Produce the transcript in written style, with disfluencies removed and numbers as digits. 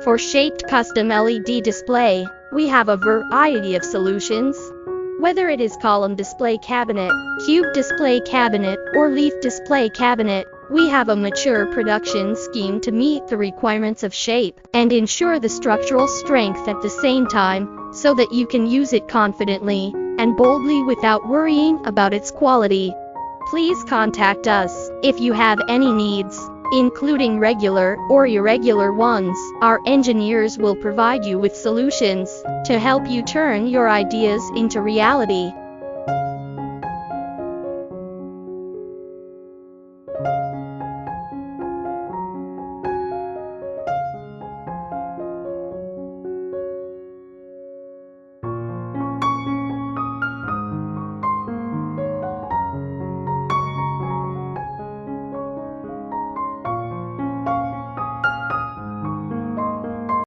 For shaped custom LED display, we have a variety of solutions. Whether it is column display cabinet, cube display cabinet, or leaf display cabinet, we have a mature production scheme to meet the requirements of shape and ensure the structural strength at the same time, so that you can use it confidently and boldly without worrying about its quality. Please contact us if you have any needs, including regular or irregular ones. Our engineers will provide you with solutions to help you turn your ideas into reality.